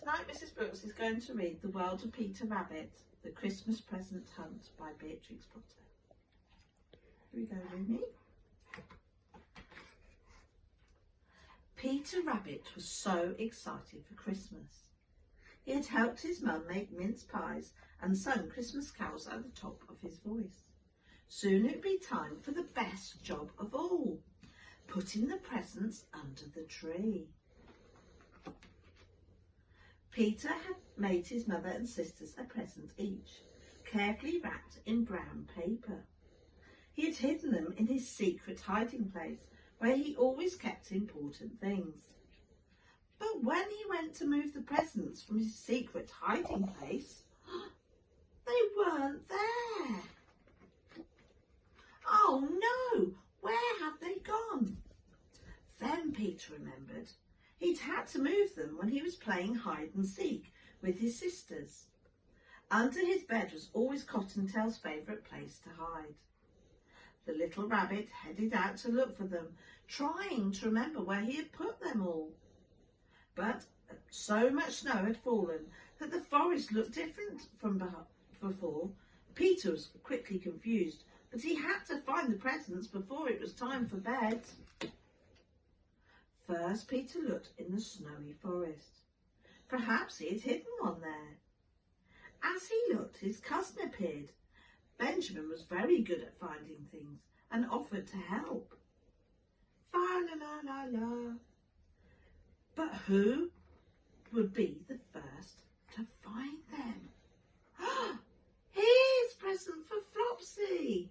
Tonight Mrs. Brooks is going to read The World of Peter Rabbit, The Christmas Present Hunt by Beatrix Potter. Here we go, Rooney. Peter Rabbit was so excited for Christmas. He had helped his mum make mince pies and sung Christmas carols at the top of his voice. Soon it would be time for the best job of all, putting the presents under the tree. Peter had made his mother and sisters a present each, carefully wrapped in brown paper. He had hidden them in his secret hiding place, where he always kept important things. But when he went to move the presents from his secret hiding place, they weren't there. Oh no, where had they gone? Then Peter remembered. He'd had to move them when he was playing hide and seek with his sisters. Under his bed was always Cottontail's favourite place to hide. The little rabbit headed out to look for them, trying to remember where he had put them all. But so much snow had fallen that the forest looked different from before. Peter was quickly confused, but he had to find the presents before it was time for bed. First, Peter looked in the snowy forest. Perhaps he had hidden one there. As he looked, his cousin appeared. Benjamin was very good at finding things and offered to help. Fa-la-la-la-la. But who would be the first to find them? Here's a present for Flopsy.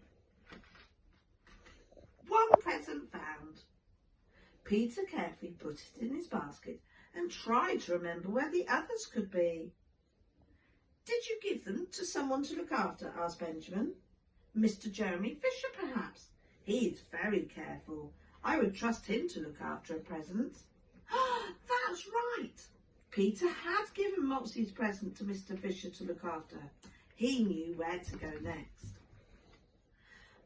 One present found. Peter carefully put it in his basket and tried to remember where the others could be. Did you give them to someone to look after? Asked Benjamin. Mr. Jeremy Fisher, perhaps. He is very careful. I would trust him to look after a present. That's right. Peter had given Mopsy's present to Mr. Fisher to look after. He knew where to go next.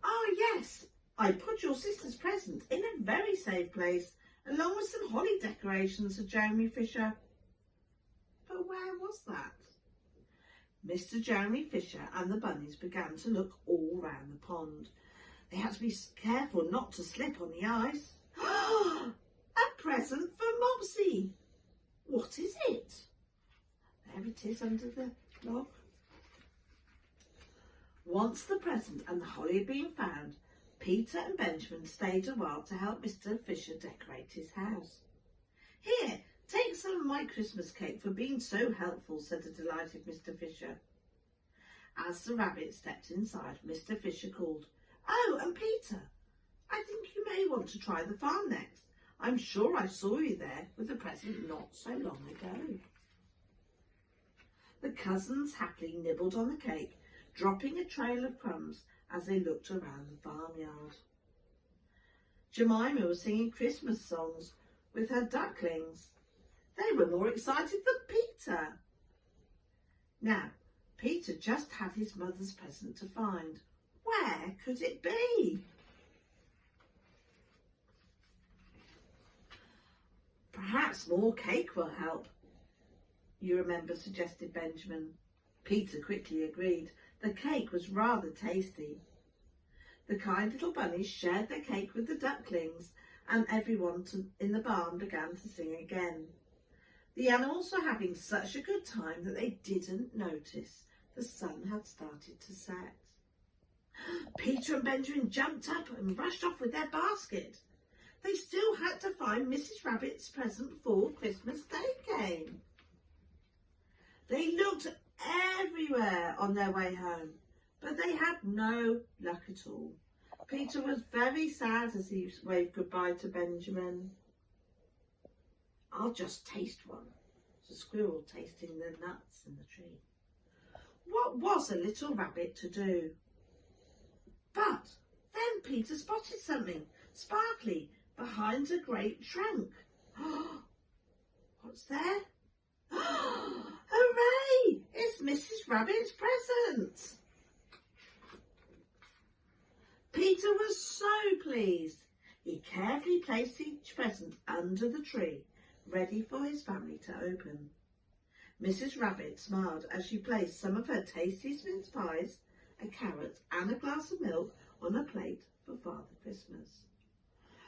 Ah, yes. I put your sister's present in a very safe place, along with some holly decorations, said Jeremy Fisher. But where was that? Mr. Jeremy Fisher and the bunnies began to look all round the pond. They had to be careful not to slip on the ice. A present for Mopsy. What is it? There it is under the log. Once the present and the holly had been found, Peter and Benjamin stayed a while to help Mr. Fisher decorate his house. Here, take some of my Christmas cake for being so helpful, said the delighted Mr. Fisher. As the rabbit stepped inside, Mr. Fisher called, Oh, and Peter, I think you may want to try the farm next. I'm sure I saw you there with a present not so long ago. The cousins happily nibbled on the cake, dropping a trail of crumbs as they looked around the farmyard. Jemima was singing Christmas songs with her ducklings. They were more excited than Peter. Now, Peter just had his mother's present to find. Where could it be? Perhaps more cake will help, you remember, suggested Benjamin. Peter quickly agreed. The cake was rather tasty. The kind little bunnies shared their cake with the ducklings, and everyone in the barn began to sing again. The animals were having such a good time that they didn't notice the sun had started to set. Peter and Benjamin jumped up and rushed off with their basket. They still had to find Mrs. Rabbit's present before Christmas Day came. They looked everywhere on their way home, but they had no luck at all. Peter was very sad as he waved goodbye to Benjamin. I'll just taste one, the squirrel tasting the nuts in the tree. What was a little rabbit to do? But then Peter spotted something sparkly behind a great trunk. What's there? Hooray! It's Mrs. Rabbit's present! Peter was so pleased. He carefully placed each present under the tree, ready for his family to open. Mrs. Rabbit smiled as she placed some of her tastiest mince pies, a carrot and a glass of milk on a plate for Father Christmas.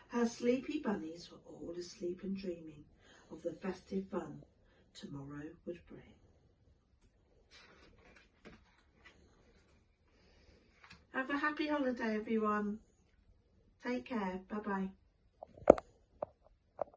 Her sleepy bunnies were all asleep and dreaming of the festive fun tomorrow would bring. Have a happy holiday, everyone. Take care. Bye-bye.